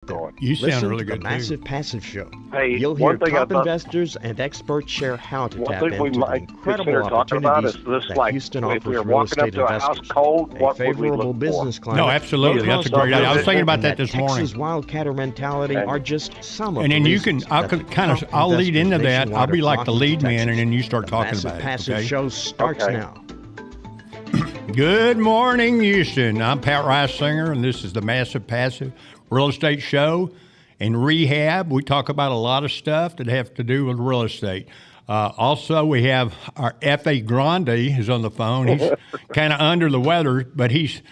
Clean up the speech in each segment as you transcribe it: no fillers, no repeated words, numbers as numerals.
going. You sound Listen really to the good Massive too. Passive Show. Hey, You'll hear one thing top I thought, investors and experts share how to one tap thing we into the might incredible consider talking about opportunities is this, that like, Houston if we offers were real walking up estate to a house investors. cold, A what would we favorable look business for? climate. No, absolutely. That's a Something great idea. I was thinking about and that this morning. Texas Wildcatter mentality And- are just some of And the then you can, reasons I'll that the kind of, top I'll lead investors into that. I'll nationwide be are like the flocking to lead man, Texas. and then you start The talking Massive about it. Passive Okay. Show starts Okay. now. Good morning, Houston. I'm Pat Rice-Singer, and this is the Massive Passive Real Estate Show. In rehab, we talk about a lot of stuff that have to do with real estate. Also, we have our F.A. Grande who's on the phone. He's kind of under the weather, but he's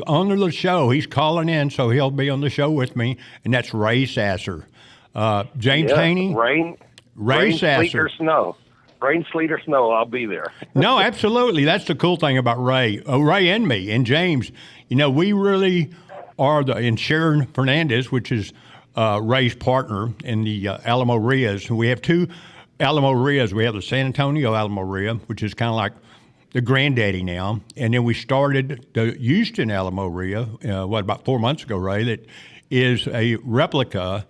on the show. He's calling in, so he'll be on the show with me, and that's Ray Sasser. James Haney. Rain, sleet, Sasser. or snow. Rain, sleet, or snow, I'll be there. No, absolutely. That's the cool thing about Ray. Ray and me and James, we really are and Sharon Fernandez, which is Ray's partner in the Alamo REIAs. We have two Alamo REIAs. We have the San Antonio Alamo REIA, which is kind of like the granddaddy now. And then we started the Houston Alamo REIA, about 4 months ago, Ray, that is a replica,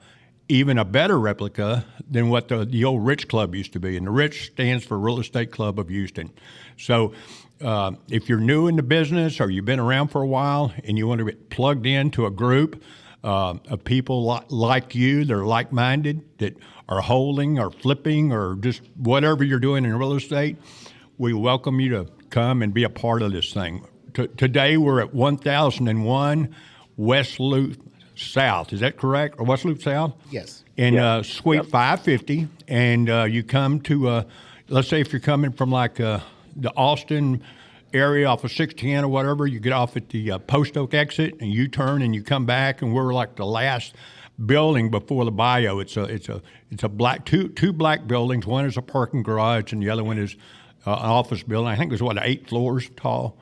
even a better replica than what the old Rich Club used to be. And the Rich stands for Real Estate Club of Houston. So if you're new in the business or you've been around for a while and you want to get plugged into a group of people like you, that are like-minded, that are holding or flipping or just whatever you're doing in real estate, we welcome you to come and be a part of this thing. Today we're at 1001 West Loop South. Is that correct? Or West Loop South? Yes. In Suite 550. And you come to, let's say if you're coming from like the Austin area off of 610 or whatever, you get off at the Post Oak exit and you turn and you come back, and we're like the last building before the Bayou. It's a black two black buildings. One is a parking garage and the other one is an office building. I think it was 8 floors tall.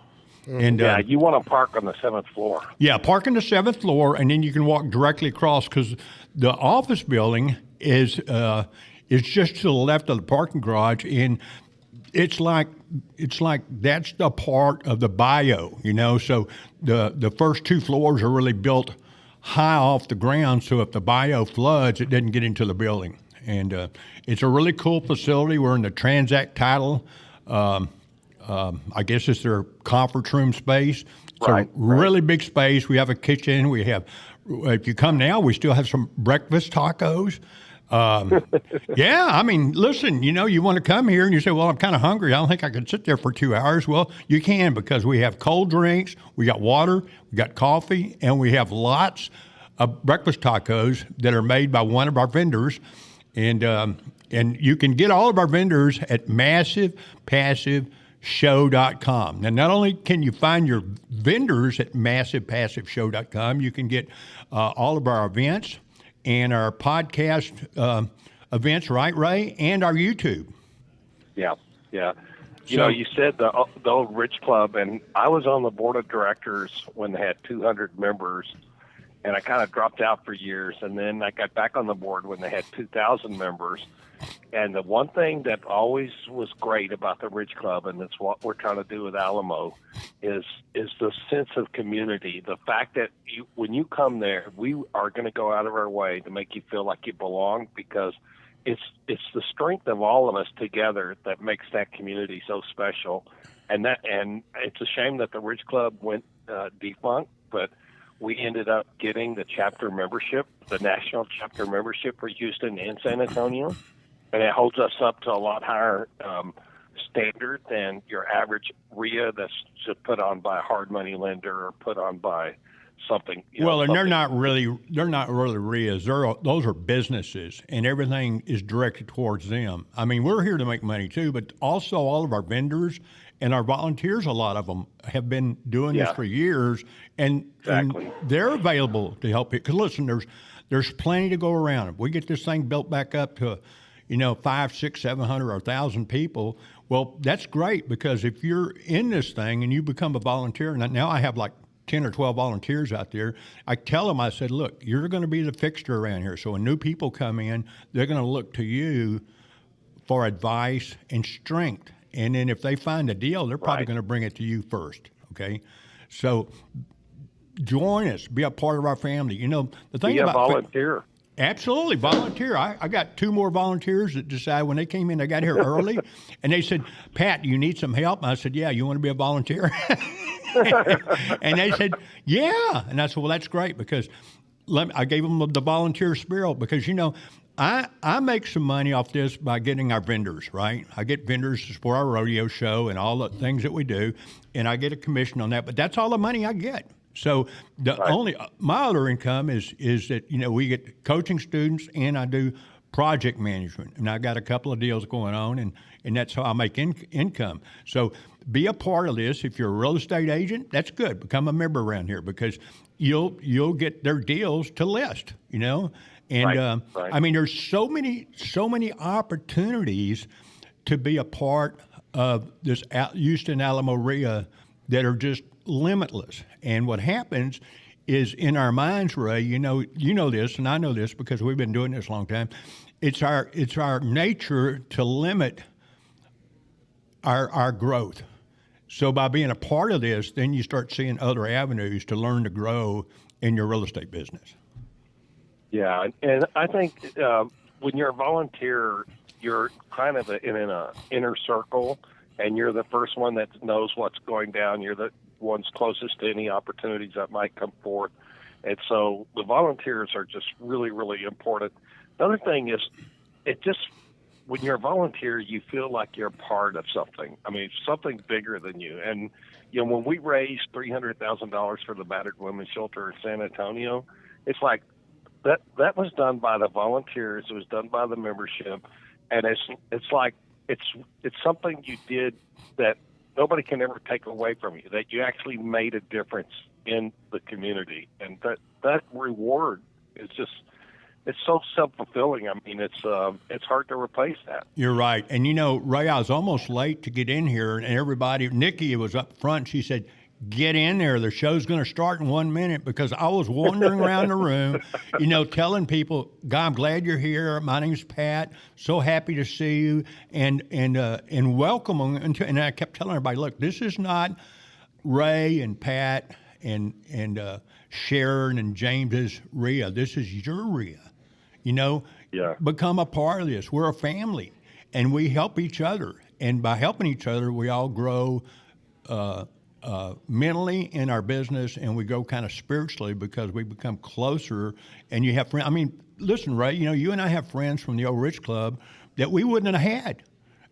And You want to park on the 7th floor. Yeah, park on the 7th floor, and then you can walk directly across, because the office building is just to the left of the parking garage, and it's like that's the part of the Bayou, So the first 2 floors are really built high off the ground, so if the Bayou floods, it doesn't get into the building. And it's a really cool facility. We're in the TransAct title. I guess it's their conference room space. It's a really big space. We have a kitchen. We have, if you come now, we still have some breakfast tacos. Yeah, I mean, listen, you want to come here and you say, well, I'm kind of hungry. I don't think I can sit there for 2 hours. Well, you can, because we have cold drinks, we got water, we got coffee, and we have lots of breakfast tacos that are made by one of our vendors. And you can get all of our vendors at MassivePassiveShow.com. Now, not only can you find your vendors at MassivePassiveShow.com, you can get all of our events and our podcast events, right, Ray? And our YouTube. Yeah. You said the old Rich Club, and I was on the board of directors when they had 200 members, and I kind of dropped out for years, and then I got back on the board when they had 2,000 members. And the one thing that always was great about the Rich Club, and it's what we're trying to do with Alamo, is the sense of community. The fact that when you come there, we are going to go out of our way to make you feel like you belong, because it's the strength of all of us together that makes that community so special. And it's a shame that the Rich Club went defunct, but we ended up getting the chapter membership, the national chapter membership for Houston and San Antonio. And it holds us up to a lot higher standard than your average REIA that's just put on by a hard money lender or put on by something. And they're not really REIAs. Those are businesses, and everything is directed towards them. I mean, we're here to make money too, but also all of our vendors and our volunteers, a lot of them have been doing this for years, and they're available to help you. Because listen, there's plenty to go around. If we get this thing built back up to 500, 600, 700, or 1,000 people, well, that's great, because if you're in this thing and you become a volunteer, and now I have like 10 or 12 volunteers out there, I tell them, I said, look, you're going to be the fixture around here. So when new people come in, they're going to look to you for advice and strength. And then if they find a deal, they're probably going to bring it to you first, okay? So join us, be a part of our family. You know, the thing Be a about volunteer. Absolutely, volunteer. I got 2 more volunteers that decided when they came in, they got here early, and they said, "Pat, you need some help?" And I said, "Yeah, you want to be a volunteer?" And they said, "Yeah." And I said, "Well, that's great because I gave them the volunteer spirit because, you know, I make some money off this by getting our vendors, right? I get vendors to support our rodeo show and all the things that we do, and I get a commission on that, but that's all the money I get. So my other income is that, you know, we get coaching students and I do project management, and I got a couple of deals going on, and that's how I make income. So be a part of this. If you're a real estate agent, that's good. Become a member around here because you'll get their deals to list, you know. And right. I mean, there's so many opportunities to be a part of this Houston Alamo REIA that are just limitless. And what happens is in our minds, Ray, you know this, and I know this because we've been doing this a long time. It's our nature to limit our growth. So by being a part of this, then you start seeing other avenues to learn to grow in your real estate business. Yeah, and I think when you're a volunteer, you're kind of in an inner circle, and you're the first one that knows what's going down. You're the ones closest to any opportunities that might come forth. And so the volunteers are just really, really important. Another thing is when you're a volunteer, you feel like you're part of something. I mean, something bigger than you. And, you know, when we raised $300,000 for the battered women's shelter in San Antonio, it's like that was done by the volunteers. It was done by the membership. And it's like it's something you did that nobody can ever take away from you, that you actually made a difference in the community. And that reward is just, it's so self-fulfilling. I mean, it's hard to replace that. You're right. And, you know, Ray, I was almost late to get in here, and everybody, Nikki was up front. She said, "Get in there. The show's going to start in 1 minute," because I was wandering around the room, you know, telling people, "God, I'm glad you're here. My name's Pat. So happy to see you," and welcome them. And I kept telling everybody, "Look, this is not Ray and Pat and Sharon and James's REIA. This is your REIA. You know, become a part of this. We're a family, and we help each other. And by helping each other, we all grow mentally in our business, and we go kind of spiritually because we become closer. And you have friends. I mean, listen, Ray, you know, you and I have friends from the old Rich Club that we wouldn't have had.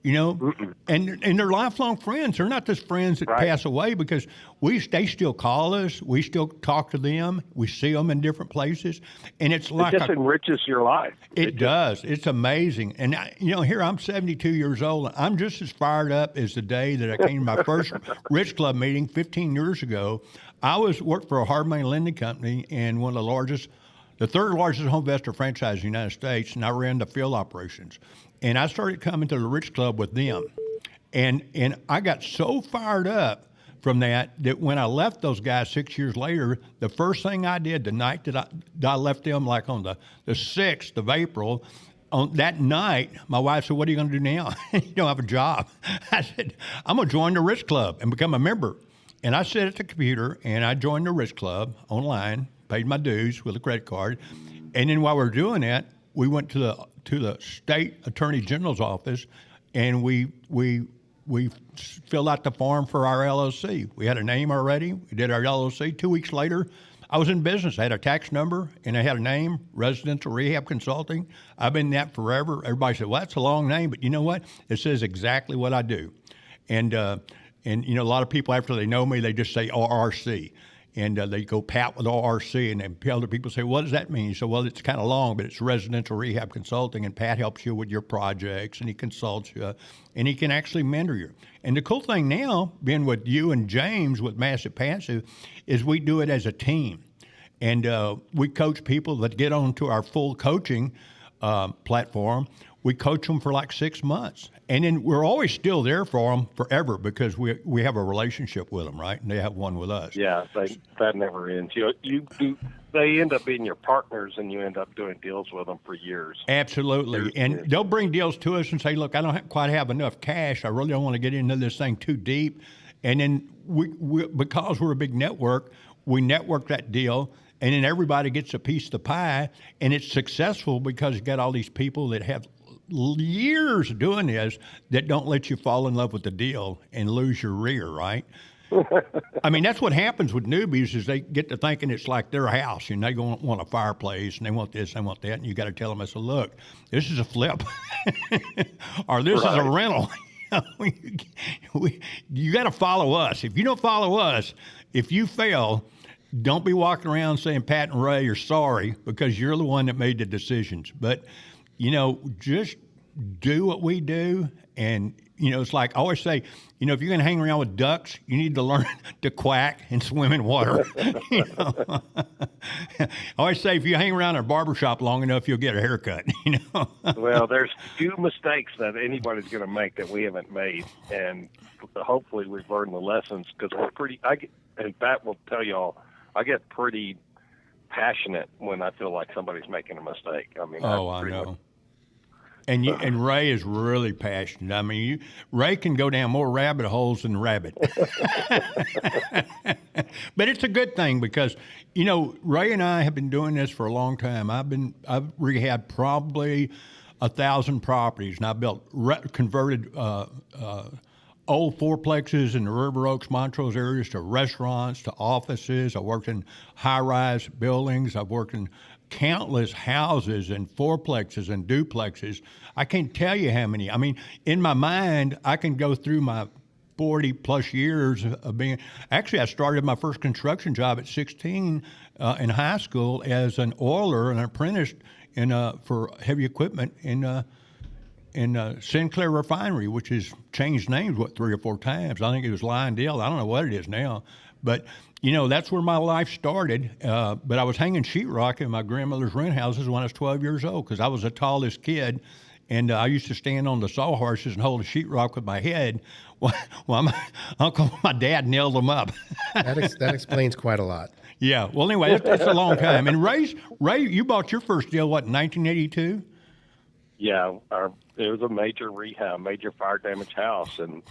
You know, and they're lifelong friends. They're not just friends that pass away because they still call us. We still talk to them. We see them in different places, and it's like it just enriches your life. It does. It's amazing. And you know, here I'm 72 years old. I'm just as fired up as the day that I came to my first Rich Club meeting 15 years ago. I worked for a hard money lending company and one of the third largest home investor franchise in the United States, and I ran the field operations. And I started coming to the Rich Club with them. And I got so fired up from that when I left those guys 6 years later, the first thing I did the night that I left them, like on the 6th of April, on that night, my wife said, "What are you going to do now? You don't have a job." I said, "I'm going to join the Rich Club and become a member." And I sat at the computer and I joined the Rich Club online, paid my dues with a credit card. And then while we were doing that, we went to the state attorney general's office, and we filled out the form for our LLC. We had a name already. We did our LLC. 2 weeks later, I was in business. I had a tax number, and I had a name, Residential Rehab Consulting. I've been in that forever. Everybody said, "Well, that's a long name," but you know what? It says exactly what I do. And you know, a lot of people, after they know me, they just say RRC. And they go Pat with RRC, and then other people say, "What does that mean?" So, well, it's kind of long, but it's Residential Rehab Consulting, and Pat helps you with your projects, and he consults you, and he can actually mentor you. And the cool thing now, being with you and James with Massive Passive, is we do it as a team. And we coach people that get onto our full coaching platform. We coach them for like 6 months. And then we're always still there for them forever because we have a relationship with them, right? And they have one with us. Yeah, that never ends. They end up being your partners, and you end up doing deals with them for years. Absolutely. And they'll bring deals to us and say, "Look, I don't quite have enough cash. I really don't want to get into this thing too deep." And then we because we're a big network, we network that deal, and then everybody gets a piece of the pie, and it's successful because you got all these people that have years of doing this that don't let you fall in love with the deal and lose your rear, right? I mean, that's what happens with newbies is they get to thinking it's like their house, and they want a fireplace, and they want this, they want that, and you got to tell them, I said, look, this is a flip, or this is a rental. You got to follow us. If you don't follow us, if you fail, don't be walking around saying Pat and Ray are sorry because you're the one that made the decisions. But, just do what we do. And, it's like I always say, if you're going to hang around with ducks, you need to learn to quack and swim in water. I always say if you hang around a barbershop long enough, you'll get a haircut. Well, there's few mistakes that anybody's going to make that we haven't made. And hopefully we've learned the lessons because and Pat will tell y'all, I get pretty passionate when I feel like somebody's making a mistake. I mean, I know. And Ray is really passionate. I mean, Ray can go down more rabbit holes than rabbit. But it's a good thing because, Ray and I have been doing this for a long time. I've rehabbed probably 1,000 properties, and I built converted old fourplexes in the River Oaks, Montrose areas to restaurants, to offices. I worked in high-rise buildings. I've worked in countless houses and fourplexes and duplexes. I can't tell you how many. I mean, in my mind, I can go through my 40-plus years of being. Actually, I started my first construction job at 16 in high school as an oiler and apprenticed for heavy equipment in Sinclair Refinery, which has changed names, 3 or 4 times. I think it was Lyondale. I don't know what it is now. But, that's where my life started. But I was hanging sheetrock in my grandmother's rent houses when I was 12 years old because I was the tallest kid. And I used to stand on the sawhorses and hold a sheetrock with my head while my dad nailed them up. That explains quite a lot. Yeah. Well, anyway, it's a long time. And Ray, you bought your first deal, in 1982? Yeah, it was a major rehab, major fire damaged house, and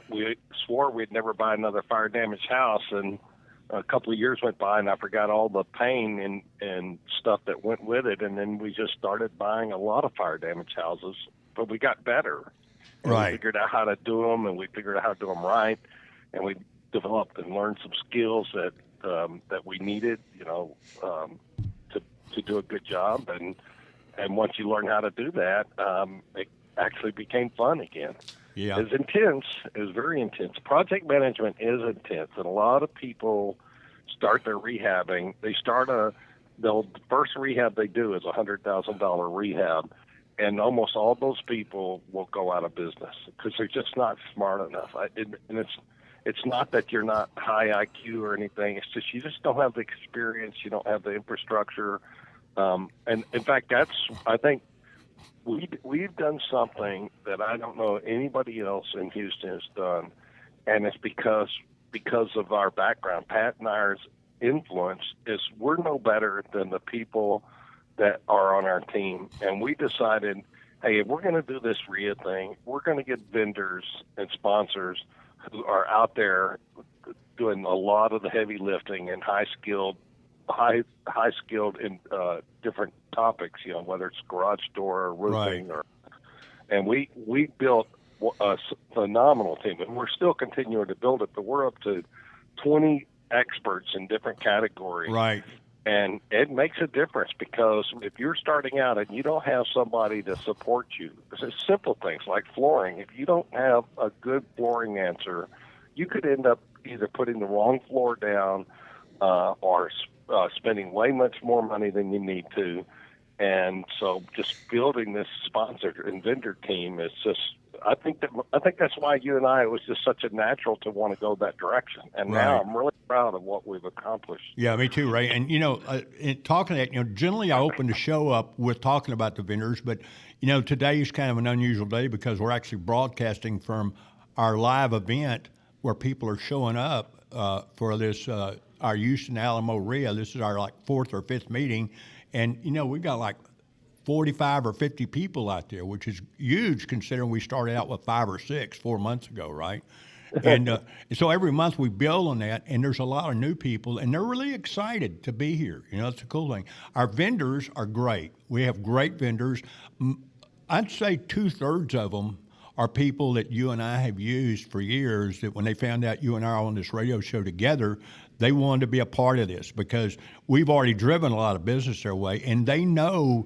we swore we'd never buy another fire damaged house. And a couple of years went by, and I forgot all the pain and stuff that went with it. And then we just started buying a lot of fire damaged houses, but we got better. And right. We figured out how to do them, and we figured out how to do them right, and we developed and learned some skills that we needed, to do a good job. And once you learn how to do that, it actually became fun again. Yeah. It's intense. It was very intense. Project management is intense, and a lot of people start their rehabbing. They start the first rehab they do is a $100,000 rehab, and almost all those people will go out of business because they're just not smart enough. And it's not that you're not high IQ or anything. It's just you just don't have the experience. You don't have the infrastructure. And in fact, I think we've done something that I don't know anybody else in Houston has done, and it's because of our background. Pat and our influence is we're no better than the people that are on our team, and we decided, hey, if we're going to do this REIA thing, we're going to get vendors and sponsors who are out there doing a lot of the heavy lifting and high skilled in different topics, whether it's garage door or roofing, right. And we built a phenomenal team, and we're still continuing to build it. But we're up to 20 experts in different categories, right? And it makes a difference because if you're starting out and you don't have somebody to support you, it's simple things like flooring. If you don't have a good flooring answer, you could end up either putting the wrong floor down or spending way much more money than you need to. And so just building this sponsor and vendor team is just, I think that's why you and I, it was just such a natural to want to go that direction. And now I'm really proud of what we've accomplished. Yeah, me too, Ray. And, in talking to that, generally I open the show up with talking about the vendors, but, today is kind of an unusual day because we're actually broadcasting from our live event where people are showing up for this, our Houston Alamo REIA. This is our 4th or 5th meeting. And, we've got 45 or 50 people out there, which is huge considering we started out with 5 or 6 4 months ago, right? And so every month we build on that, and there's a lot of new people, and they're really excited to be here. You know, it's a cool thing. Our vendors are great. We have great vendors. I'd say 2/3 of them are people that you and I have used for years, that when they found out you and I are on this radio show together, they wanted to be a part of this because we've already driven a lot of business their way, and they know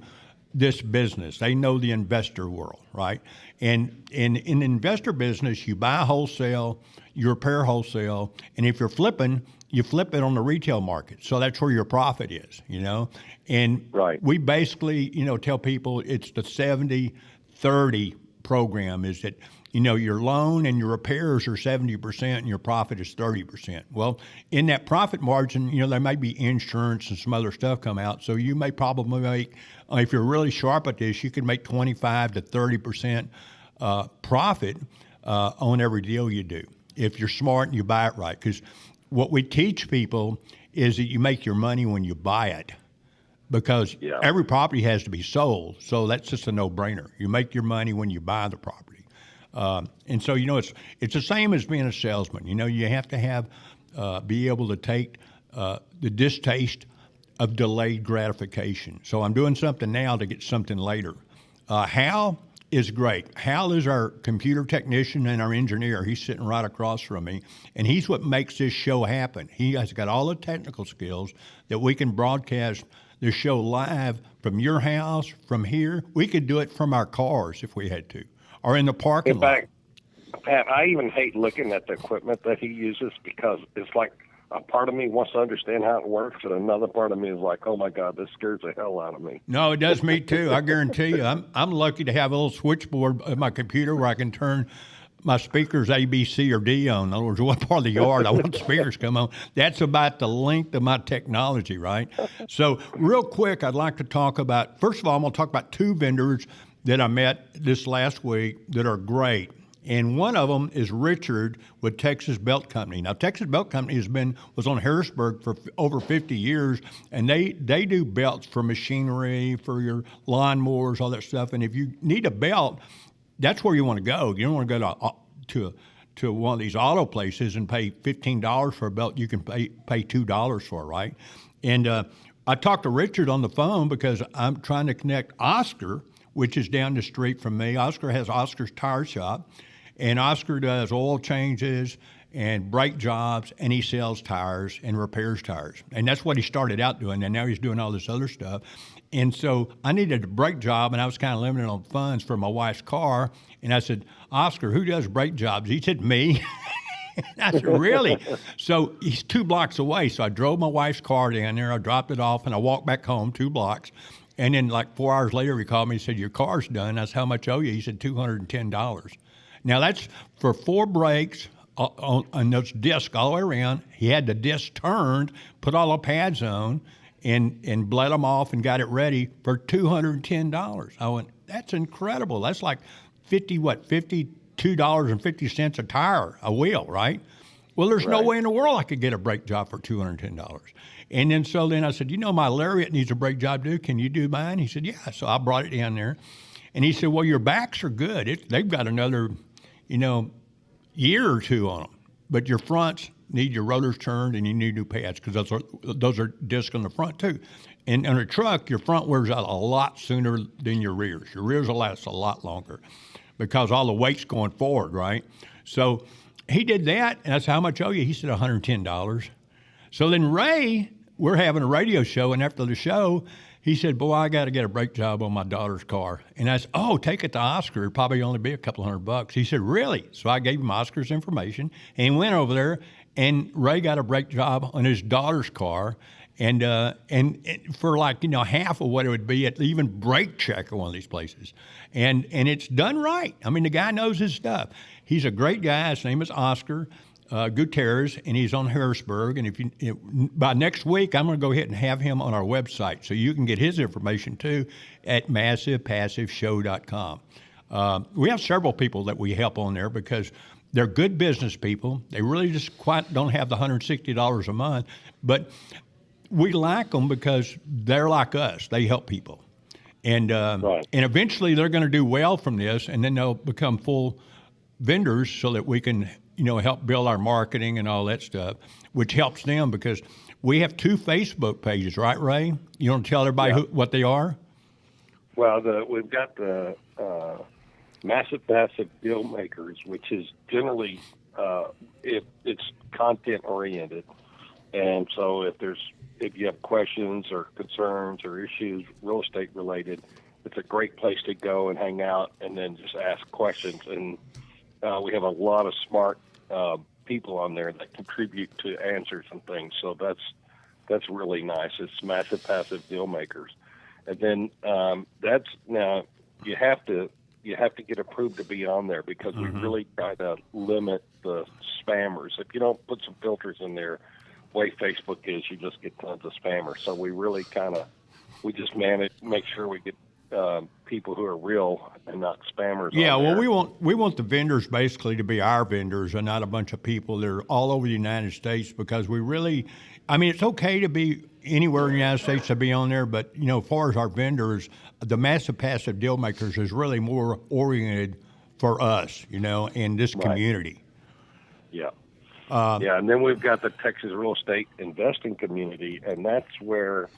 this business. They know the investor world, right? And in investor business, you buy wholesale, you repair wholesale, and if you're flipping, you flip it on the retail market. So that's where your profit is, you know? And we basically, you know, tell people it's the 70-30 program, is that, you know, your loan and your repairs are 70% and your profit is 30%. Well, in that profit margin, you know, there may be insurance and some other stuff come out. So you may probably make, if you're really sharp at this, you can make 25 to 30% profit on every deal you do, if you're smart and you buy it right. Because what we teach people is that you make your money when you buy it, because every property has to be sold. So that's just a no-brainer. You make your money when you buy the property. And so, you know, it's the same as being a salesman. You know, you have to have be able to take the distaste of delayed gratification. So I'm doing something now to get something later. Hal is great. Hal is our computer technician and our engineer. He's sitting right across from me, and he's what makes this show happen. He has got all the technical skills that we can broadcast the show live from your house, from here. We could do it from our cars if we had to, or in the parking lot. In fact, Pat, I even hate looking at the equipment that he uses, because it's like a part of me wants to understand how it works, and another part of me is like, oh my God, this scares the hell out of me. No, it does me too. I guarantee you. I'm lucky to have a little switchboard in my computer where I can turn my speakers A, B, C, or D on. In other words, what part of the yard I want the speakers to come on. That's about the length of my technology, right? So real quick, I'd like to talk about, first of all, I'm going to talk about 2 vendors that I met this last week that are great. And one of them is Richard with Texas Belt Company. Now, Texas Belt Company was on Harrisburg for over 50 years, and they do belts for machinery, for your lawnmowers, all that stuff. And if you need a belt, that's where you want to go. You don't want to go to one of these auto places and pay $15 for a belt you can pay $2 for, right? And I talked to Richard on the phone because I'm trying to connect Oscar, which is down the street from me. Oscar has Oscar's Tire Shop, and Oscar does oil changes and brake jobs, and he sells tires and repairs tires. And that's what he started out doing, and now he's doing all this other stuff. And so I needed a brake job, and I was kind of limited on funds for my wife's car. And I said, Oscar, who does brake jobs? He said, me. I said, really? So he's 2 blocks away. So I drove my wife's car down there. I dropped it off, and I walked back home 2 blocks. And then like 4 hours later, he called me and said, your car's done. I said, how much owe you? He said, $210. Now, that's for 4 brakes on those discs all the way around. He had the disc turned, put all the pads on, and bled them off and got it ready for $210. I went, that's incredible. That's like $52.50 a tire, a wheel, right? Well, there's no way in the world I could get a brake job for $210. And then I said, you know, my Lariat needs a brake job too. Can you do mine? He said, yeah. So I brought it down there. And he said, well, your backs are good. They've got another, year or 2 on them. But your fronts need your rotors turned, and you need new pads, because those are discs on the front too. And on a truck, your front wears out a lot sooner than your rears. Your rears will last a lot longer because all the weight's going forward, right? So he did that, and I said, how much owe you? He said, $110. So then Ray, we're having a radio show, and after the show, he said, boy, I got to get a brake job on my daughter's car. And I said, oh, take it to Oscar. It'd probably only be a couple $100. He said, really? So I gave him Oscar's information, and he went over there, and Ray got a brake job on his daughter's car, and for like, half of what it would be at even brake check at one of these places. And it's done right. I mean, the guy knows his stuff. He's a great guy. His name is Oscar Gutierrez, and he's on Harrisburg. And by next week, I'm going to go ahead and have him on our website, so you can get his information too at massivepassiveshow.com. We have several people that we help on there because they're good business people. They really just quite don't have the $160 a month, but we like them because they're like us. They help people, and eventually they're going to do well from this, and then they'll become full vendors so that we can help build our marketing and all that stuff, which helps them because we have 2 Facebook pages, right, Ray? You want to tell everybody what they are? Well, we've got the Massive Passive Deal Makers, which is generally it's content oriented, and so if you have questions or concerns or issues real estate related, it's a great place to go and hang out and then just ask questions. And we have a lot of smart people on there that contribute to answers and things. So that's really nice. It's Massive Passive Deal Makers. And then that's now you have to get approved to be on there because we really try to limit the spammers. If you don't put some filters in there, the way Facebook is, you just get tons of spammers. So we really make sure we get people who are real and not spammers. Yeah, on well, there. we want the vendors basically to be our vendors and not a bunch of people that are all over the United States because we really, it's okay to be anywhere in the United States to be on there, but as far as our vendors, the Massive Passive Deal Makers is really more oriented for us, in this community. Yeah. And then we've got the Texas real estate investing community, and that's where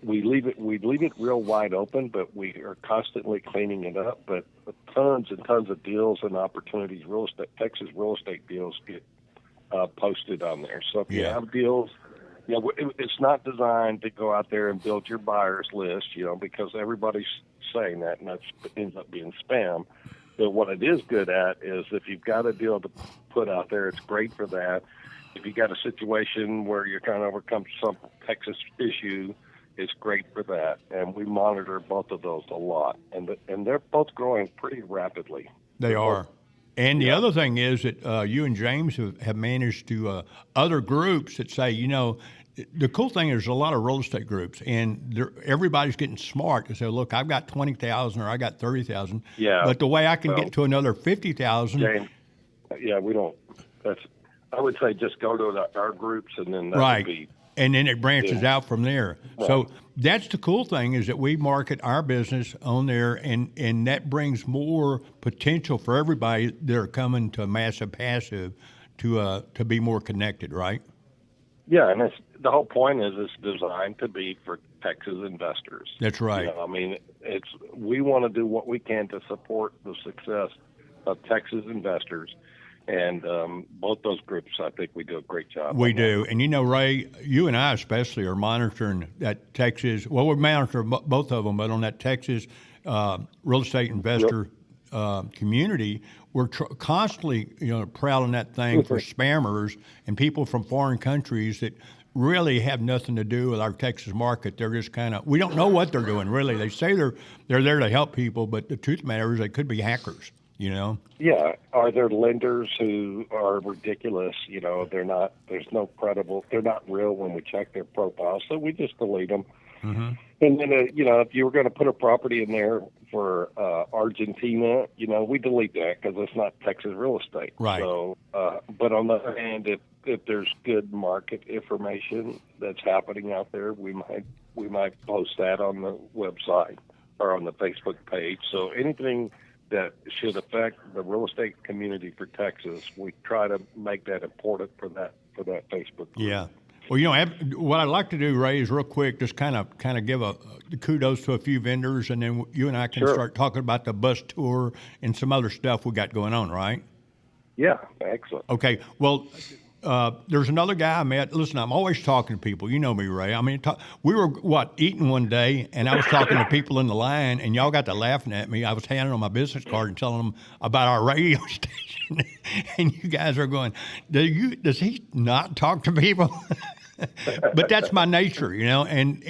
we leave it real wide open, but we are constantly cleaning it up. But tons and tons of deals and opportunities, Texas real estate deals get posted on there. So if you have deals, it's not designed to go out there and build your buyers list, because everybody's saying that, and that ends up being spam. But what it is good at is if you've got a deal to put out there, it's great for that. If you got a situation where you're trying to overcome some Texas issue, it's great for that. And we monitor both of those a lot. And they're both growing pretty rapidly. They are. And the other thing is that you and James have managed to other groups that say, the cool thing is there's a lot of real estate groups, and everybody's getting smart to say, look, I've got 20,000 or I got 30,000. Yeah. But the way I can get to another 50,000. James, we don't. I would say just go to our groups, and then that would be. And then it branches out from there. Right. So that's the cool thing is that we market our business on there, and that brings more potential for everybody that are coming to Massive Passive to be more connected, right? Yeah, and the whole point is it's designed to be for Texas investors. That's right. We want to do what we can to support the success of Texas investors. And both those groups, I think we do a great job. We do. And, Ray, you and I especially are monitoring that Texas. Well, we monitor both of them, but on that Texas real estate investor community, we're constantly, prowling that thing for spammers and people from foreign countries that really have nothing to do with our Texas market. They're just we don't know what they're doing, really. They say they're there to help people, but the truth of the matter is they could be hackers. Yeah. Are there lenders who are ridiculous? They're not real when we check their profiles, so we just delete them. Mm-hmm. And then, if you were going to put a property in there for Argentina, we delete that because it's not Texas real estate. Right. So, but on the other hand, if there's good market information that's happening out there, we might post that on the website or on the Facebook page. So anything that should affect the real estate community for Texas, we try to make that important for that Facebook group. Yeah. Well, what I'd like to do, Ray, is real quick, just kind of give a kudos to a few vendors, and then you and I can start talking about the bus tour and some other stuff we got going on, right? Yeah, excellent. Okay. Well, there's another guy I met. Listen, I'm always talking to people. You know me, Ray. We were, eating one day, and I was talking to people in the line, and y'all got to laughing at me. I was handing them my business card and telling them about our radio station, and you guys are going, does he not talk to people? But that's my nature, and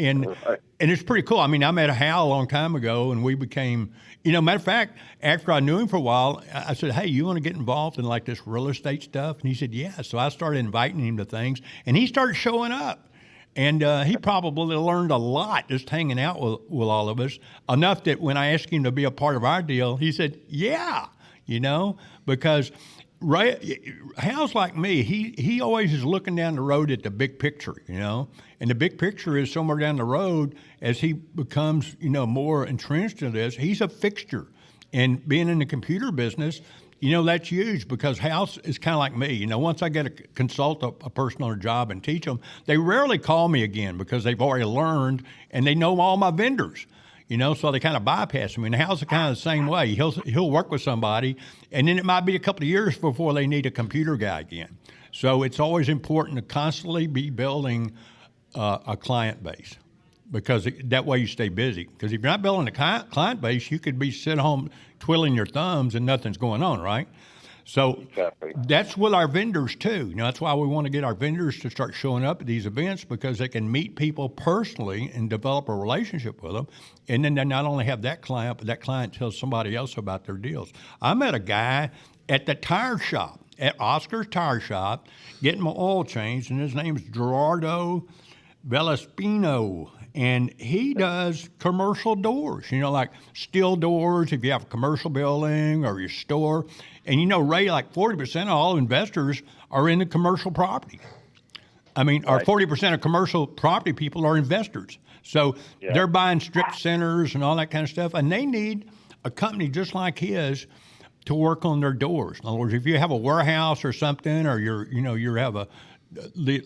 it's pretty cool. I met Hal a long time ago, and we became, matter of fact, after I knew him for a while, I said, hey, you want to get involved in like this real estate stuff? And he said, yeah. So I started inviting him to things, and he started showing up. And he probably learned a lot just hanging out with all of us, enough that when I asked him to be a part of our deal, he said, yeah, because Hal's like me. He always is looking down the road at the big picture, and the big picture is somewhere down the road as he becomes, more entrenched in this. He's a fixture, and being in the computer business, That's huge because house is kind of like me. Once I get a consult a person on a job and teach them, they rarely call me again because they've already learned and they know all my vendors. So they kind of bypass me. And the house is kind of the same way. He'll work with somebody, and then it might be a couple of years before they need a computer guy again. So it's always important to constantly be building a client base, because that way you stay busy. Because if you're not building a client base, you could be sitting home twiddling your thumbs and nothing's going on, right? So Exactly. that's with our vendors too. That's why we want to get our vendors to start showing up at these events, because they can meet people personally and develop a relationship with them. And then they not only have that client, but that client tells somebody else about their deals. I met a guy at the tire shop, at Oscar's Tire Shop, getting my oil changed, and his name's Gerardo Vellaspino. And he does commercial doors, like steel doors if you have a commercial building or your store. And Ray, like 40% of all investors are in the commercial property. Or 40% of commercial property people are investors. So they're buying strip centers and all that kind of stuff. And they need a company just like his to work on their doors. In other words, if you have a warehouse or something, or you have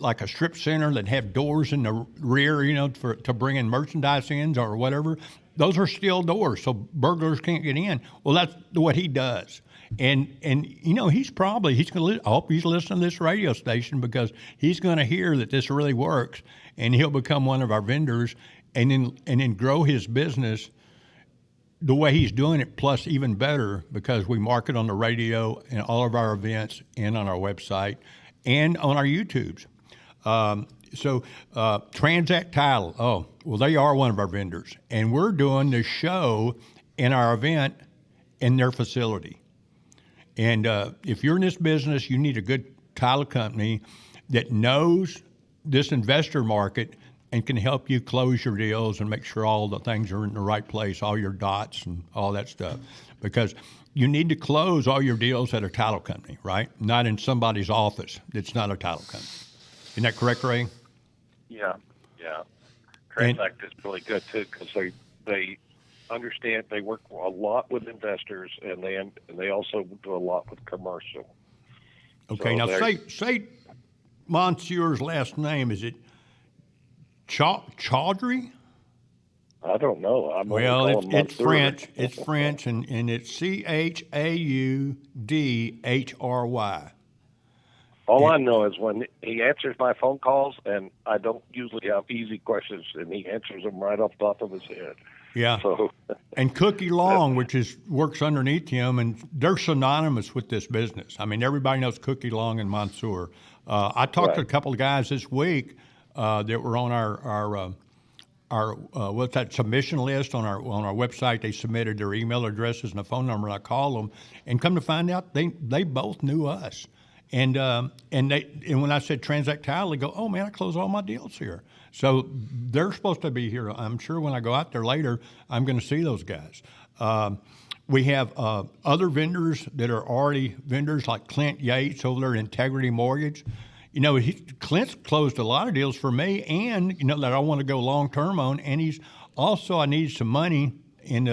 like a strip center that have doors in the rear, to bring in merchandise in or whatever, those are steel doors, so burglars can't get in. Well, that's what he does. And he's going to, I hope he's listening to this radio station, because he's going to hear that this really works, and he'll become one of our vendors, and then grow his business the way he's doing it, plus even better, because we market on the radio and all of our events and on our website and on our YouTubes. So TransAct Title, they are one of our vendors. And we're doing the show in our event in their facility. And if you're in this business, you need a good title company that knows this investor market and can help you close your deals and make sure all the things are in the right place, all your dots and all that stuff. Because you need to close all your deals at a title company, right? Not in somebody's office that's not a title company. Isn't that correct, Ray? Yeah. TransAct is really good too, because they understand, they work a lot with investors, and they also do a lot with commercial. Okay, so now say Mansoor's last name. Is it Chaudhry? I don't know. It's French. It's French, and it's Chaudhry. I know is when he answers my phone calls, and I don't usually have easy questions, and he answers them right off the top of his head. Yeah. So, and Cookie Long, which works underneath him, and they're synonymous with this business. Everybody knows Cookie Long and Mansoor. I talked to a couple of guys this week that were on our what's that submission list on our website. They submitted their email addresses and a phone number. And I called them, and come to find out, they both knew us. And when I said TransAct Title, they go, "Oh man, I close all my deals here." So they're supposed to be here. I'm sure when I go out there later, I'm going to see those guys. We have other vendors that are already vendors, like Clint Yates over there at Integrity Mortgage. Clint's closed a lot of deals for me, and that I want to go long term on. And he's also, I needed some money in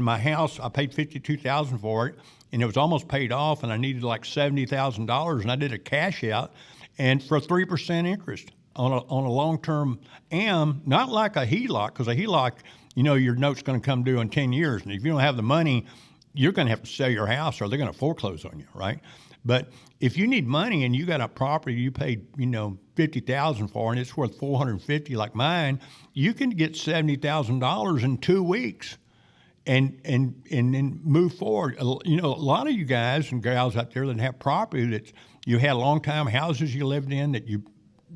my house. I paid $52,000 for it, and it was almost paid off, and I needed like $70,000, and I did a cash out, and for 3% interest on a long term AM, not like a HELOC, because a HELOC, your note's going to come due in 10 years, and if you don't have the money, you're going to have to sell your house, or they're going to foreclose on you, right? But if you need money and you got a property you paid, $50,000 for, and it's worth $450 like mine, you can get $70,000 in 2 weeks, and then move forward. A lot of you guys and gals out there that have property that you had long time houses you lived in that you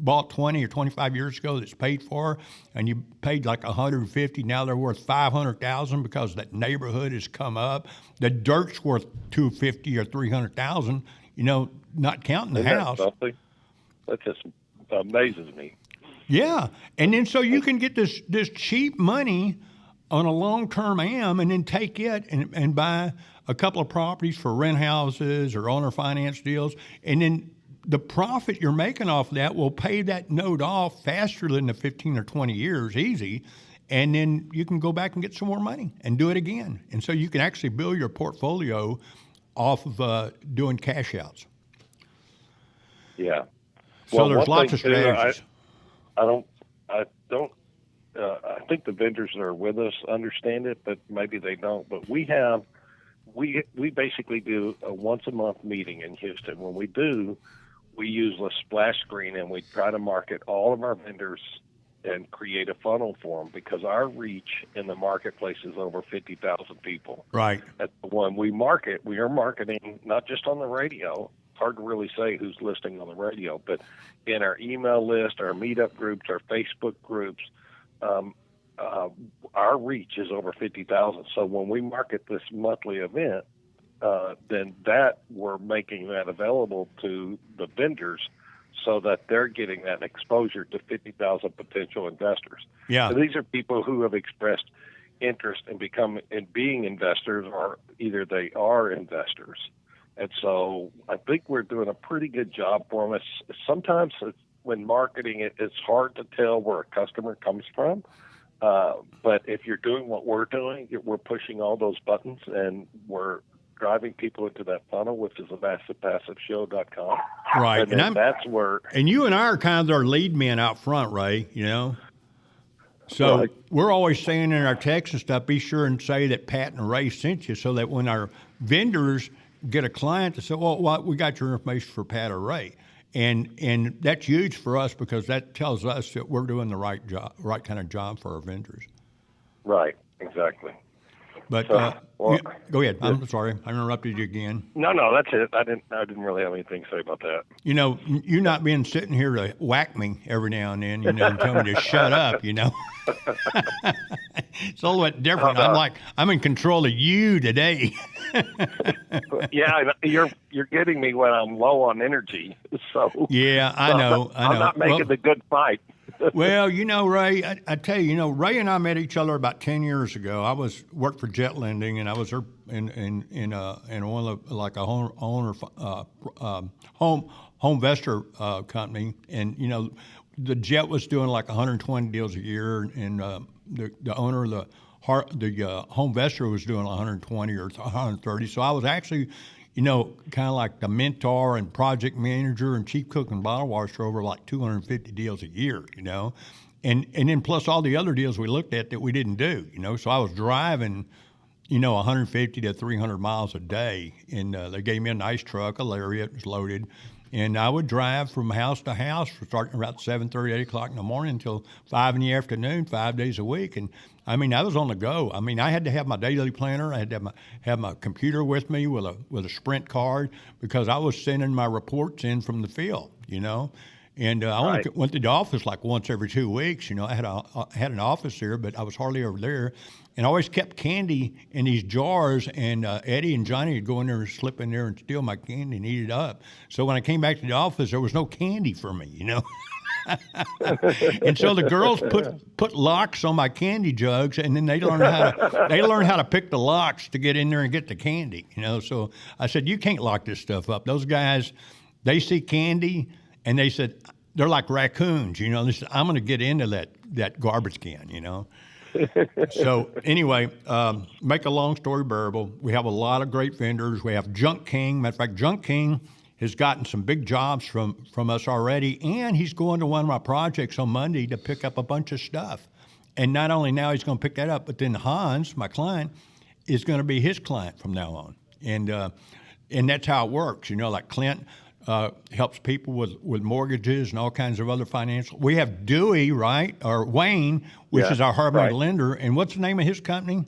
bought 20 or 25 years ago that's paid for, and you paid like $150. Now they're worth $500,000 because that neighborhood has come up. The dirt's worth $250 or $300,000. Not counting the house. That just amazes me. Yeah, and then so you can get this cheap money on a long-term AM, and then take it and buy a couple of properties for rent houses or owner finance deals, and then the profit you're making off of that will pay that note off faster than the 15 or 20 years, easy, and then you can go back and get some more money and do it again. And so you can actually build your portfolio off of doing cash outs. Yeah. So there's lots of strategies. I think the vendors that are with us understand it, but maybe they don't. But we basically do a once a month meeting in Houston. When we do, we use a splash screen and we try to market all of our vendors and create a funnel for them, because our reach in the marketplace is over 50,000 people. Right. When we market, we are marketing not just on the radio. It's hard to really say who's listening on the radio, but in our email list, our meetup groups, our Facebook groups, our reach is over 50,000. So when we market this monthly event, then we're making that available to the vendors so that they're getting that exposure to 50,000 potential investors. Yeah. So these are people who have expressed interest in being investors, or either they are investors. And so I think we're doing a pretty good job for them. Sometimes when marketing it, it's hard to tell where a customer comes from. But if you're doing what we're doing, we're pushing all those buttons and we're driving people into that funnel, which is massivepassiveshow.com. Right. And that's where... And you and I are kind of their lead men out front, Ray, you know? So Right. we're always saying in our text and stuff, be sure and say that Pat and Ray sent you, so that when our vendors get a client to say, well, we got your information for Pat or Ray. And that's huge for us, because that tells us that we're doing the right kind of job for our vendors. Right, exactly. But go ahead. I'm sorry, I interrupted you again. No, that's it. I didn't really have anything to say about that. You know, you not being sitting here to whack me every now and then, you know, and tell me to shut up, you know. It's a little bit different. I'm in control of you today. Yeah, you're getting me when I'm low on energy. So yeah, I know. I'm not making the good fight. Well, you know, Ray, I tell you, you know, Ray and I met each other about 10 years ago. I worked for Jet Lending, and I was in one of the, like a home investor company, and you know, the Jet was doing like 120 deals a year, and the owner of the home investor was doing 120 or 130. So I was actually, you know, kind of like the mentor and project manager and chief cook and bottle washer over like 250 deals a year, you know, and then plus all the other deals we looked at that we didn't do, you know. So I was driving, you know, 150 to 300 miles a day, and they gave me a nice truck, a Lariat, it was loaded. And I would drive from house to house, starting about 7:30, 8 o'clock in the morning until 5 in the afternoon, 5 days a week. And I mean, I was on the go. I mean, I had to have my daily planner. I had to have my computer with me with a Sprint card, because I was sending my reports in from the field, you know. And I only went to the office like once every 2 weeks. You know, I had an office there, but I was hardly over there. And I always kept candy in these jars, and Eddie and Johnny would go in there and slip in there and steal my candy and eat it up. So when I came back to the office, there was no candy for me, you know. And so the girls put locks on my candy jugs, and then they learn how to pick the locks to get in there and get the candy, you know. So I said, you can't lock this stuff up. Those guys, they see candy, and they said, they're like raccoons, you know. They said, I'm going to get into that garbage can, you know. So anyway, make a long story bearable, we have a lot of great vendors. We have Junk King. Matter of fact, Junk King has gotten some big jobs from us already, and he's going to one of my projects on Monday to pick up a bunch of stuff. And not only now he's going to pick that up, but then Hans, my client, is going to be his client from now on. And that's how it works. You know, like Clint helps people with mortgages and all kinds of other financial. We have Dewey, right, or Wayne, which is our hard money lender. And what's the name of his company?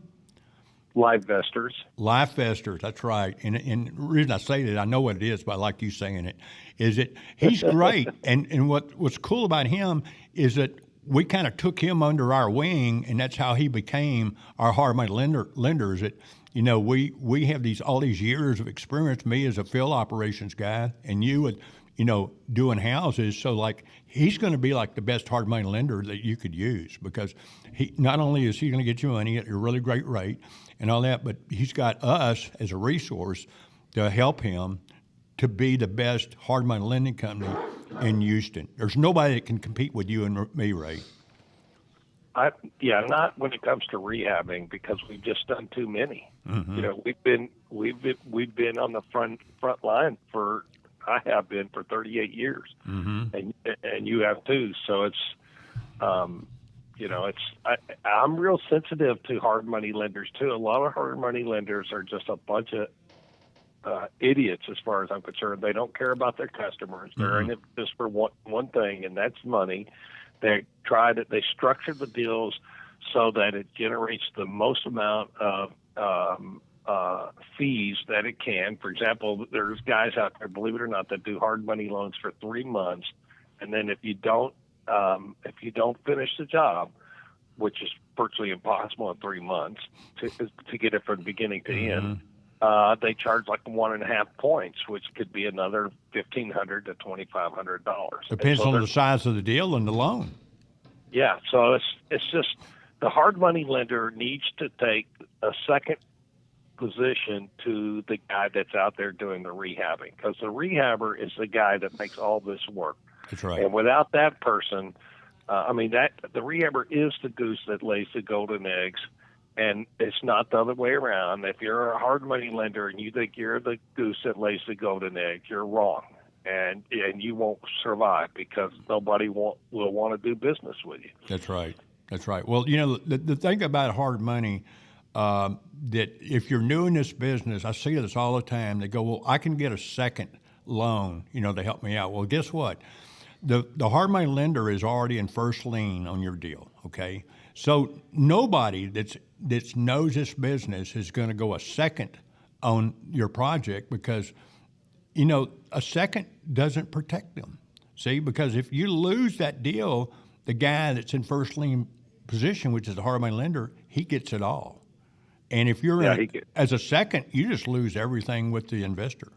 LifeVestors. LifeVestors, that's right. And the reason I say that, I know what it is, but I like you saying it, is that he's great. and what's cool about him is that we kind of took him under our wing, and that's how he became our hard money lender. Is that, you know, we have all these years of experience, me as a field operations guy, and you with, you know, doing houses. So like, he's going to be like the best hard money lender that you could use, because he not only is he going to get you money at a really great rate and all that, but he's got us as a resource to help him to be the best hard money lending company in Houston. There's nobody that can compete with you and me, Ray. Not when it comes to rehabbing, because we've just done too many. Mm-hmm. You know, we've been on the front line I have been for 38 years, Mm-hmm. and you have too. So it's, I'm real sensitive to hard money lenders too. A lot of hard money lenders are just a bunch of idiots, as far as I'm concerned. They don't care about their customers. They're in it just for one thing, and that's money. They structure the deals so that it generates the most amount of fees that it can. For example, there's guys out there, believe it or not, that do hard money loans for 3 months, and then if you don't finish the job, which is virtually impossible in 3 months to get it from beginning to end, they charge like 1.5 points, which could be another $1,500 to $2,500. Depends on the size of the deal and the loan. Yeah, so it's just the hard money lender needs to take a second position to the guy that's out there doing the rehabbing, because the rehabber is the guy that makes all this work. That's right. And without that person, the rehabber is the goose that lays the golden eggs, and it's not the other way around. If you're a hard money lender and you think you're the goose that lays the golden egg, you're wrong, and you won't survive, because nobody will want to do business with you. That's right. That's right. Well, you know, the thing about hard money, that if you're new in this business, I see this all the time. They go, well, I can get a second loan, to help me out. Well, guess what? The hard money lender is already in first lien on your deal, okay? So nobody that knows this business is going to go a second on your project, because, a second doesn't protect them. See, because if you lose that deal, the guy that's in first lien position, which is the hard money lender, he gets it all. And if you're as a second, you just lose everything with the investor.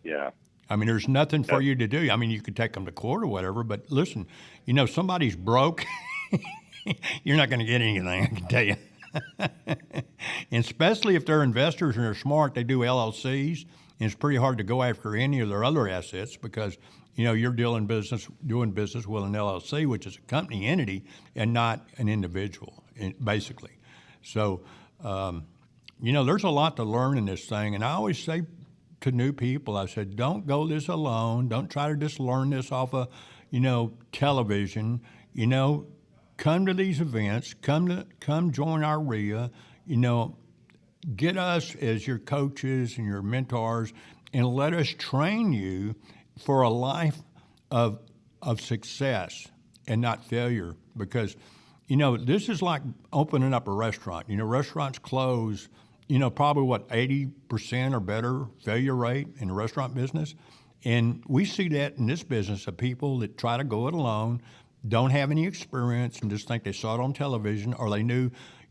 Yeah. I mean, there's nothing for you to do. I mean, you could take them to court or whatever, but listen, somebody's broke, you're not going to get anything, I can tell you. And especially if they're investors and they're smart, they do LLCs, and it's pretty hard to go after any of their other assets, because, you're doing business with an LLC, which is a company entity and not an individual, basically. So, there's a lot to learn in this thing. And I always say to new people, I said, don't go this alone. Don't try to just learn this off of, television. Come to these events. Come join our REIA. Get us as your coaches and your mentors, and let us train you for a life of success and not failure. Because this is like opening up a restaurant. Restaurants close, probably 80% or better failure rate in the restaurant business. And we see that in this business of people that try to go it alone, don't have any experience, and just think they saw it on television, or they knew,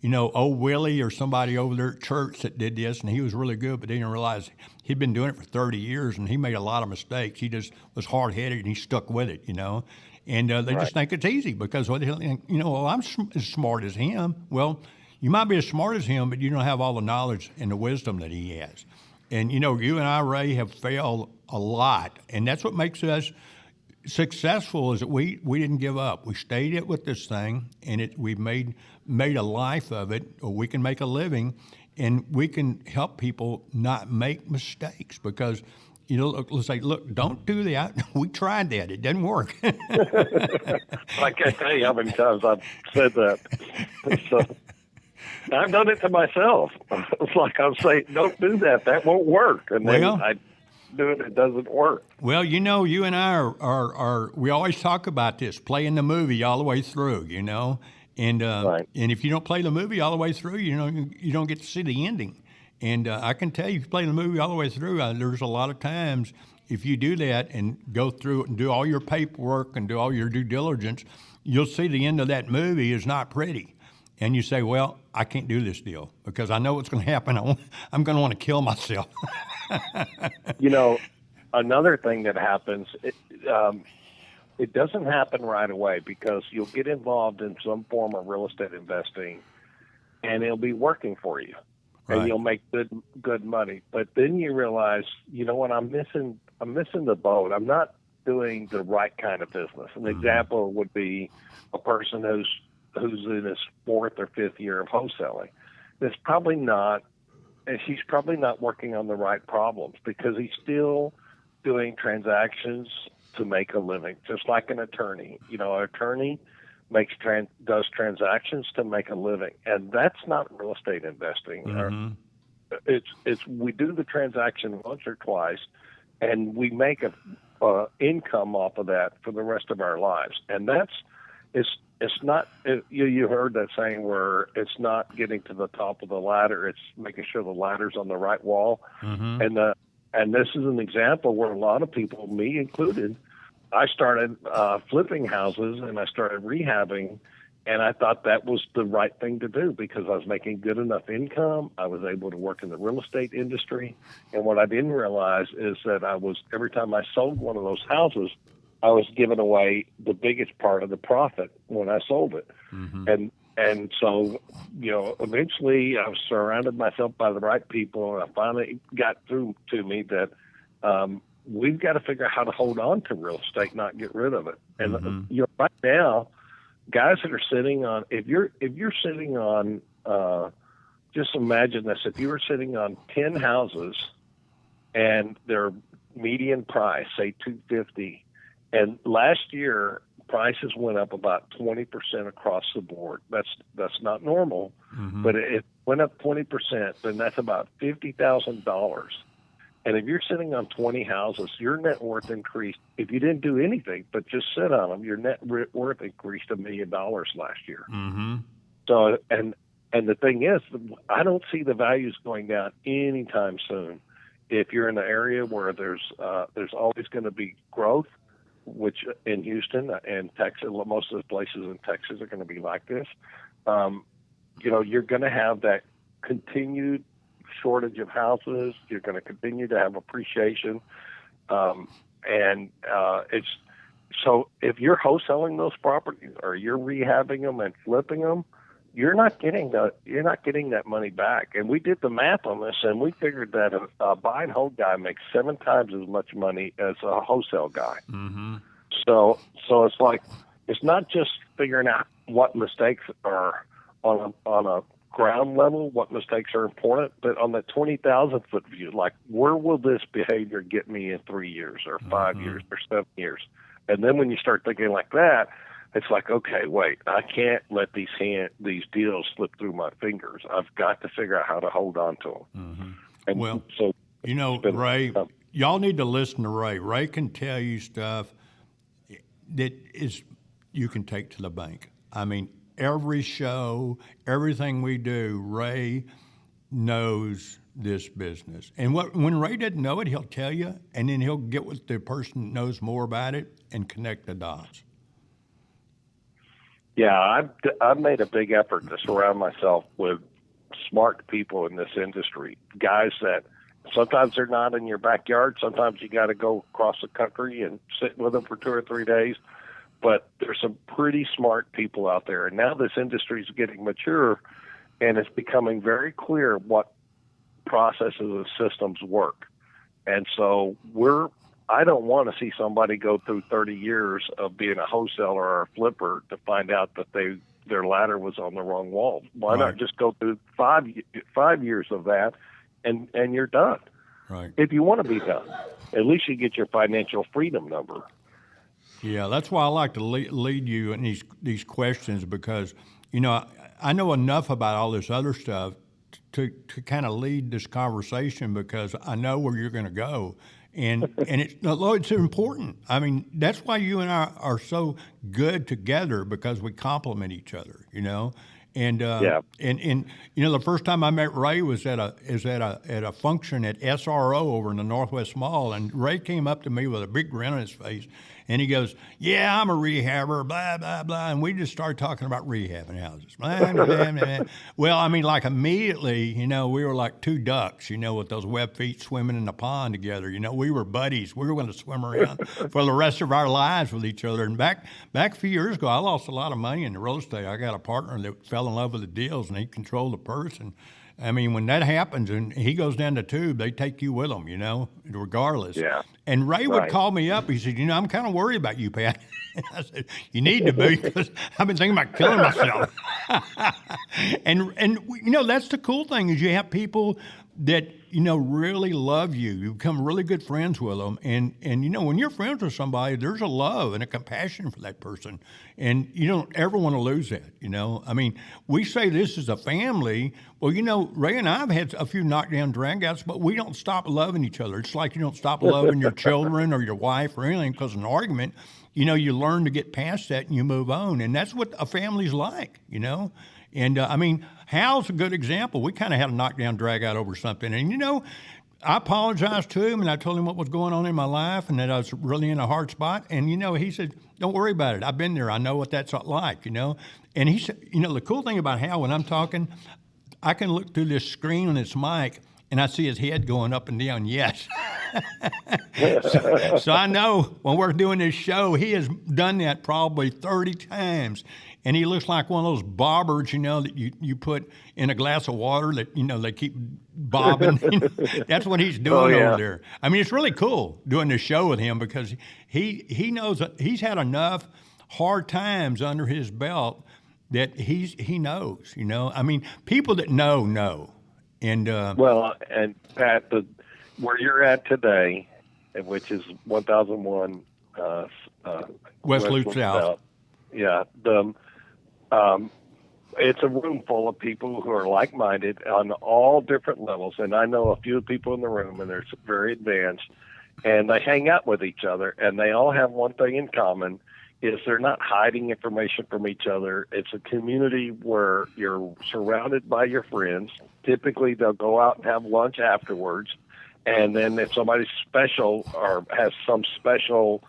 old Willie or somebody over there at church that did this, and he was really good, but they didn't realize he'd been doing it for 30 years, and he made a lot of mistakes. He just was hard-headed, and he stuck with it, And they just think it's easy because, I'm as smart as him. Well, you might be as smart as him, but you don't have all the knowledge and the wisdom that he has. And, you and I, Ray, have failed a lot. And that's what makes us successful, is that we didn't give up. We stayed it with this thing, and we've made a life of it, or we can make a living, and we can help people not make mistakes, because let's say, look, don't do that. We tried that. It didn't work. I can't tell you how many times I've said that. So, I've done it to myself. It's like I'm saying, don't do that. That won't work. And then I do it. It doesn't work. Well, you and I are we always talk about this, playing the movie all the way through, And right. And if you don't play the movie all the way through, you don't get to see the ending. And I can tell you, if you play the movie all the way through, there's a lot of times, if you do that and go through it and do all your paperwork and do all your due diligence, you'll see the end of that movie is not pretty. And you say, well, I can't do this deal because I know what's going to happen. I'm going to want to kill myself. Another thing that happens, it doesn't happen right away, because you'll get involved in some form of real estate investing, and it'll be working for you. Right. And you'll make good money. But then you realize, what, I'm missing the boat. I'm not doing the right kind of business. An example would be a person who's who's in his 4th or 5th year of wholesaling. It's probably not, and he's probably not working on the right problems because he's still doing transactions to make a living, just like an attorney. An attorney does transactions to make a living, and that's not real estate investing. Mm-hmm. We do the transaction once or twice, and we make a income off of that for the rest of our lives. And it's not, you heard that saying where it's not getting to the top of the ladder, it's making sure the ladder's on the right wall. Mm-hmm. And this is an example where a lot of people, me included, I started flipping houses and I started rehabbing, and I thought that was the right thing to do because I was making good enough income. I was able to work in the real estate industry. And what I didn't realize is that every time I sold one of those houses, I was giving away the biggest part of the profit when I sold it. Mm-hmm. And so, eventually I surrounded myself by the right people, and I finally got through to me that we've got to figure out how to hold on to real estate, not get rid of it. And Mm-hmm. Right now, guys that are sitting on, if you're sitting on, just imagine this: if you were sitting on 10 houses and their median price, say $250, and last year prices went up about 20% across the board. That's not normal, Mm-hmm. but it went up 20%. Then that's about $50,000. And if you're sitting on 20 houses, your net worth increased. If you didn't do anything but just sit on them, your net worth increased $1 million last year. Mm-hmm. So, and the thing is, I don't see the values going down anytime soon. If you're in an area where there's always going to be growth, which in Houston and Texas, most of the places in Texas are going to be like this. You're going to have that continued shortage of houses. You're going to continue to have appreciation, and it's so if you're wholesaling those properties or you're rehabbing them and flipping them, you're not getting that money back. And we did the math on this, and we figured that a buy and hold guy makes 7 times as much money as a wholesale guy. Mm-hmm. So it's like it's not just figuring out what mistakes are on a ground level, what mistakes are important, but on the 20,000 foot view, like where will this behavior get me in 3 years or 5 Mm-hmm. years or 7 years? And then when you start thinking like that, it's like, okay, wait, I can't let these deals slip through my fingers. I've got to figure out how to hold on to them. Mm-hmm. And Well, so Ray, y'all need to listen to Ray. Ray can tell you stuff that you can take to the bank. I mean, every show, everything we do, Ray knows this business. And when Ray doesn't know it, he'll tell you, and then he'll get with the person that knows more about it and connect the dots. Yeah, I've made a big effort to surround myself with smart people in this industry, guys that sometimes they're not in your backyard. Sometimes you got to go across the country and sit with them for 2 or 3 days. But there's some pretty smart people out there. And now this industry is getting mature, and it's becoming very clear what processes and systems work. And so I don't want to see somebody go through 30 years of being a wholesaler or a flipper to find out that their ladder was on the wrong wall. Why Right. not just go through 5 years of that and you're done? Right. If you want to be done, at least you get your financial freedom number. Yeah, that's why I like to lead you in these questions because, I know enough about all this other stuff to kind of lead this conversation because I know where you're going to go. And it's important. I mean, that's why you and I are so good together because we complement each other, And Yeah. and the first time I met Ray was at a function at SRO over in the Northwest Mall, and Ray came up to me with a big grin on his face, and he goes, "Yeah, I'm a rehabber, blah blah blah," and we just started talking about rehabbing houses. Blah, blah, blah, blah. Well, I mean, like immediately, we were like two ducks, with those web feet swimming in the pond together. We were buddies. We were going to swim around for the rest of our lives with each other. And back a few years ago, I lost a lot of money in the real estate. I got a partner that fell in love with the deals, and he controlled the purse. I mean, when that happens and he goes down the tube, they take you with them, regardless. Yeah. And Ray would Right. call me up. He said, I'm kind of worried about you, Pat. I said, you need to be, because I've been thinking about killing myself. and that's the cool thing is you have people that, really love you. You become really good friends with them. And when you're friends with somebody, there's a love and a compassion for that person. And you don't ever want to lose that, I mean, we say this is a family. Well, Ray and I have had a few knockdown dragouts, but we don't stop loving each other. It's like you don't stop loving your children or your wife or anything because of an argument. You learn to get past that and you move on. And that's what a family's like, And, I mean, Hal's a good example. We kind of had a knockdown drag out over something. And, I apologized to him, and I told him what was going on in my life and that I was really in a hard spot. And, he said, don't worry about it. I've been there. I know what that's like, And he said, the cool thing about Hal, when I'm talking, I can look through this screen on this mic, and I see his head going up and down, yes. so I know when we're doing this show, he has done that probably 30 times. And he looks like one of those bobbers, that you put in a glass of water that, they keep bobbing. That's what he's doing over there. I mean, it's really cool doing this show with him because he knows that he's had enough hard times under his belt that he knows, I mean, people that know. And and Pat, where you're at today, which is 1001 West Loop South. Yeah, it's a room full of people who are like-minded on all different levels, and I know a few people in the room, and they're very advanced, and they hang out with each other, and they all have one thing in common, is they're not hiding information from each other. It's a community where you're surrounded by your friends. Typically, they'll go out and have lunch afterwards, and then if somebody's special or has some special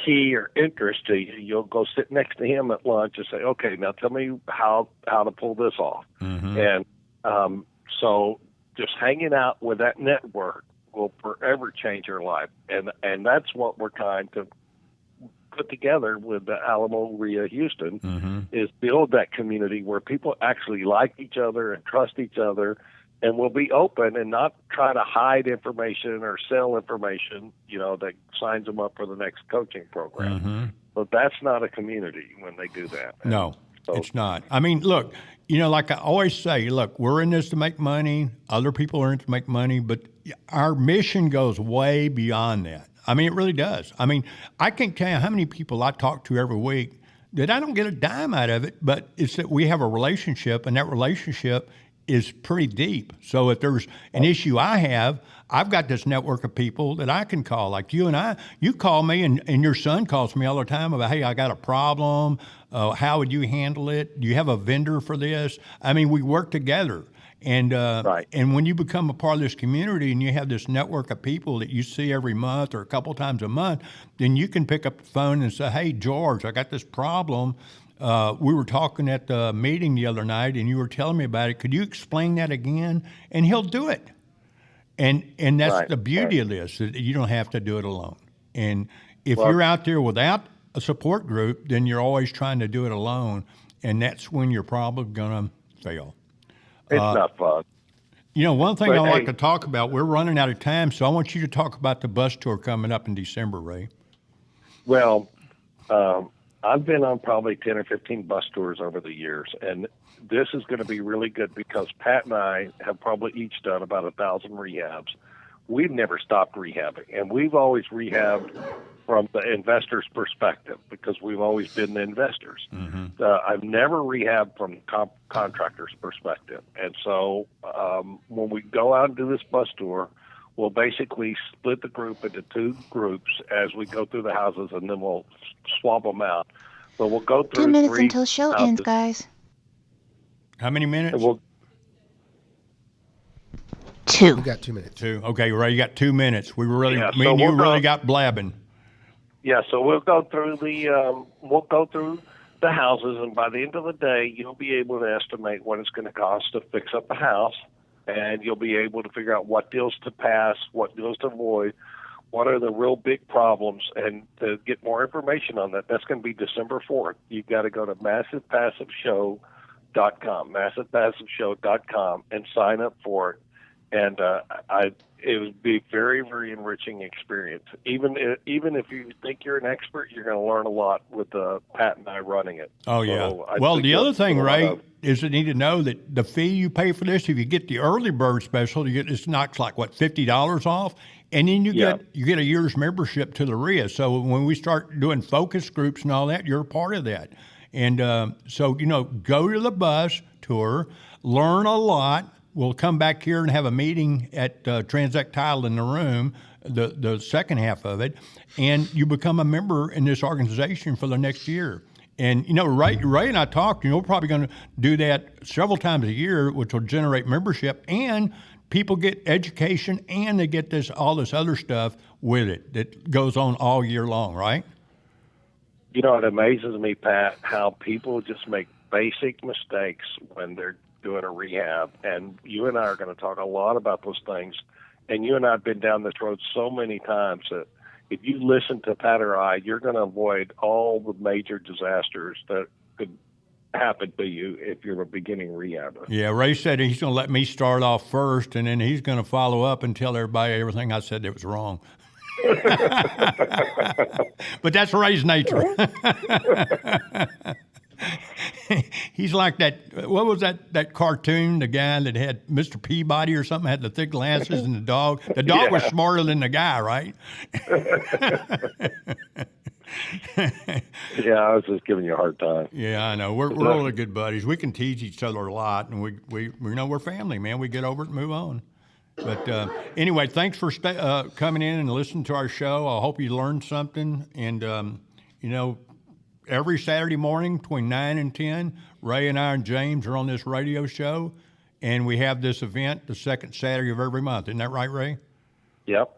key or interest to you, you'll go sit next to him at lunch and say, okay, now tell me how to pull this off. Mm-hmm. And so just hanging out with that network will forever change your life. And that's what we're trying to put together with the Alamo REIA Houston, is build that community where people actually like each other and trust each other and will be open and not try to hide information or sell information, that signs them up for the next coaching program. Mm-hmm. But that's not a community when they do that. No, it's not. I mean, look, like I always say, look, we're in this to make money. Other people are in it to make money, but our mission goes way beyond that. I mean, it really does. I mean, I can't tell you how many people I talk to every week that I don't get a dime out of it, but it's that we have a relationship, and that relationship is pretty deep. So if there's an issue I've got this network of people that I can call, like you and I. You call me, and your son calls me all the time about, hey, I got a problem. How would you handle it? Do you have a vendor for this? I mean, we work together. And and when you become a part of this community and you have this network of people that you see every month or a couple times a month, then you can pick up the phone and say, hey, George, I got this problem. We were talking at the meeting the other night, and you were telling me about it. Could you explain that again? And he'll do it. And that's the beauty of this, that you don't have to do it alone. And if you're out there without a support group, then you're always trying to do it alone, and that's when you're probably going to fail. It's not fun. One thing I like to talk about, we're running out of time, so I want you to talk about the bus tour coming up in December, Ray. Well, I've been on probably 10 or 15 bus tours over the years, and this is going to be really good because Pat and I have probably each done about 1,000 rehabs. We've never stopped rehabbing, and we've always rehabbed from the investor's perspective because we've always been the investors. Mm-hmm. I've never rehabbed from the contractor's perspective. And so when we go out and do this bus tour, we'll basically split the group into two groups as we go through the houses, and then we'll swap them out. But we'll go through 2 minutes 3 until show houses. ends, guys. How many minutes? We'll, 2. We got 2 minutes. 2. Okay, Ray, you got 2 minutes. We were really, Yeah, me so and you we'll really go- got blabbing. Yeah, so we'll go through the houses, and by the end of the day, you'll be able to estimate what it's going to cost to fix up a house, and you'll be able to figure out what deals to pass, what deals to avoid, what are the real big problems, and to get more information on that, that's going to be December 4th. You've got to go to massivepassiveshow.com massivepassiveshow.com, and sign up for it. And it would be very, very enriching experience. Even if you think you're an expert, you're going to learn a lot with Pat and I running it. Oh, yeah. So Well, the other thing, Ray, is you need to know that the fee you pay for this, if you get the early bird special, you get this knocks like, what, $50 off? And then you get a year's membership to the REIA. So when we start doing focus groups and all that, you're a part of that. And so, go to the bus tour, learn a lot. We'll come back here and have a meeting at TransAct Title in the room, the second half of it, and you become a member in this organization for the next year. And, Ray and I talked, we're probably going to do that several times a year, which will generate membership, and people get education, and they get all this other stuff with it that goes on all year long, right? It amazes me, Pat, how people just make basic mistakes when they're doing a rehab, and you and I are going to talk a lot about those things. And you and I have been down this road so many times that if you listen to Pat or I, you're going to avoid all the major disasters that could happen to you if you're a beginning rehabber. Yeah, Ray said he's going to let me start off first, and then he's going to follow up and tell everybody everything I said that was wrong. But that's Ray's nature. He's like that. What was that cartoon? The guy that had Mr. Peabody or something had the thick glasses, and the dog. The dog was smarter than the guy, right? Yeah, I was just giving you a hard time. Yeah, I know. We're really good buddies. We can tease each other a lot, and we we're family, man. We get over it and move on. But anyway, thanks for coming in and listening to our show. I hope you learned something, and every Saturday morning between 9 and 10, Ray and I and James are on this radio show, and we have this event the second Saturday of every month. Isn't that right, Ray? Yep,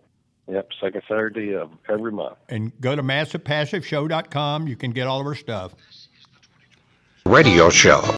second Saturday of every month. And go to massivepassiveshow.com. You can get all of our stuff. Radio show.